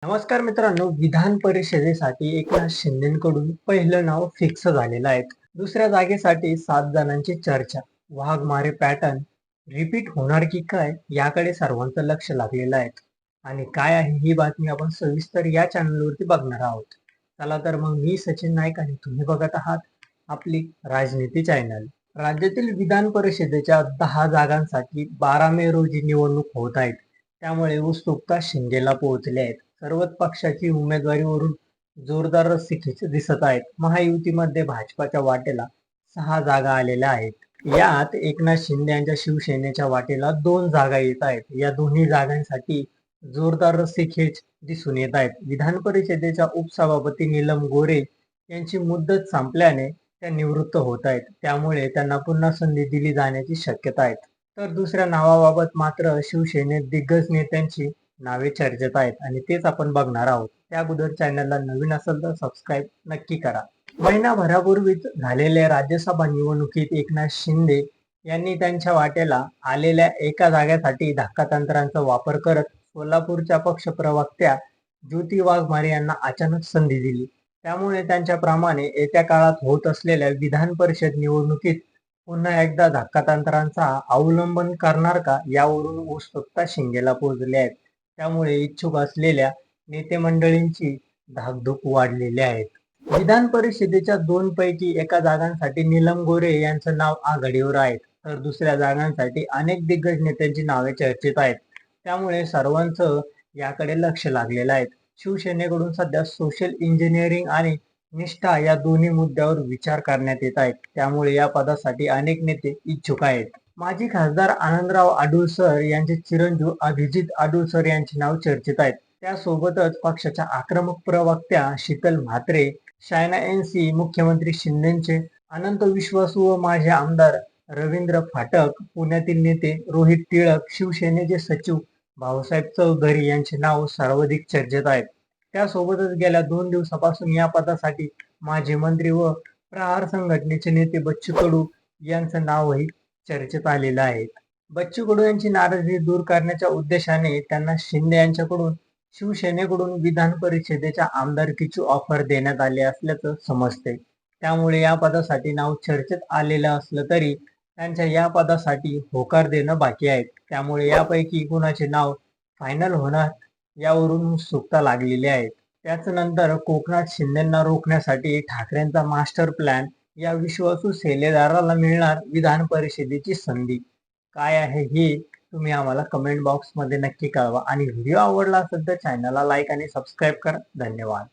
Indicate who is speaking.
Speaker 1: नमस्कार मित्रांनो, विधान परिषदेसाठी एकनाथ शिंदेकडून पहिलं नाव फिक्स झालेलं आहे. दुसऱ्या जागेसाठी 7 जणांची चर्चा. वाघमारे पॅटर्न रिपीट होणार की काय याकडे सर्वांचं लक्ष लागलेलं आहे. आणि काय आहे ही बातमी आपण सविस्तर या चॅनलवरती बघणार आहोत. चला तर मग मी सचिन नाईक आणि तुम्ही बघत आहात आपली राजनीती चॅनल. राज्यातील विधान परिषदेच्या 10 जागांसाठी 12 मे रोजी निवडणूक होत आहेत. त्यामुळे उत्सुकता शिंदेला पोहोचली आहे. सर्वच पक्षाची उमेदवारीवरून जोरदार रस्सीखेच दिसत आहेत. महायुतीमध्ये भाजपाच्या वाटेला 6 जागा आलेल्या आहेत. यात एकनाथ शिंदे यांच्या शिवसेनेच्या वाटेला 2 जागा येत आहेत. या दोन्ही जागांसाठी जोरदार रस्सीखेच दिसून येत आहेत. विधान परिषदेच्या उपसभापती नीलम गोऱ्हे यांची मुदत संपल्याने त्या निवृत्त होत आहेत. त्यामुळे त्यांना पुन्हा संधी दिली जाण्याची शक्यता आहे. तर दुसऱ्या नावाबाबत मात्र शिवसेनेत दिग्गज नेत्यांची नावे चर्चेत आहेत आणि तेच आपण बघणार आहोत. त्या अगोदर चॅनलला नवीन असेल तर सबस्क्राईब नक्की करा. महिनाभरापूर्वीच झालेल्या राज्यसभा निवडणुकीत एकनाथ शिंदे यांनी त्यांच्या वाटेला आलेल्या एका जागेसाठी धक्कातंत्रांचा वापर करत सोलापूरच्या पक्ष प्रवक्त्या ज्योती वाघमारे यांना अचानक संधी दिली. त्यामुळे त्यांच्याप्रमाणे येत्या काळात होत असलेल्या विधान परिषद निवडणुकीत पुन्हा एकदा धक्कातंत्रांचा अवलंबन करणार का यावरून उत्सुकता शिंदेला पोहोचली आहे. त्यामुळे इच्छुक असलेल्या नेते मंडळींची धाकधूक वाढलेली आहे. विधान परिषदेच्या 2 पैकी एका जागांसाठी नीलम गोऱ्हे यांचं नाव आघाडीवर आहे, तर दुसऱ्या जागांसाठी अनेक दिग्गज नेत्यांची नावे चर्चेत आहेत. त्यामुळे सर्वांचं याकडे लक्ष लागलेलं आहे. शिवसेनेकडून सध्या सोशल इंजिनिअरिंग आणि निष्ठा या दोन्ही मुद्द्यावर विचार करण्यात येत आहेत. त्यामुळे या पदासाठी अनेक नेते इच्छुक आहेत. माजी खासदार आनंदराव अडुळसर यांचे चिरंजीव अभिजित अडुळसर यांचे नाव चर्चेत आहेत. त्यासोबतच पक्षाच्या आक्रमक प्रवक्त्या शीतल म्हात्रे, शायना एनसी, मुख्यमंत्री शिंदेचे अनंत विश्वासू व माजी आमदार रवींद्र फाटक, पुण्यातील नेते रोहित टिळक, शिवसेनेचे सचिव भाऊसाहेब चौधरी यांचे नाव सर्वाधिक चर्चेत आहेत. त्यासोबतच गेल्या 2 दिवसापासून या पदासाठी माजी मंत्री व प्रहार संघटनेचे नेते बच्चू कडू यांचं नावही चर्चेत आलेलं आहे. बच्चू कडू यांची नाराजगी दूर करण्याच्या उद्देशाने त्यांना शिंदे यांच्याकडून शिवसेनेकडून विधान परिषदेच्या आमदारकीची ऑफर देण्यात आली असल्याचं समजते. त्यामुळे या पदासाठी नाव चर्चेत आलेलं असलं तरी त्यांच्या या पदासाठी होकार देणं बाकी आहे. त्यामुळे यापैकी कुणाचे नाव फायनल होणार यावरून उत्सुकता लागलेली आहे. त्याच नंतर कोकणात शिंदेंना रोखण्यासाठी ठाकरेंचा मास्टर प्लॅन, या विश्वासू सेलेदाराला मिळणार विधान परिषदेची संधी. काय आहे हे तुम्ही आम्हाला कमेंट बॉक्समध्ये नक्की कळवा आणि व्हिडिओ आवडला असेल तर चॅनलला लाईक आणि सबस्क्राईब करा. धन्यवाद.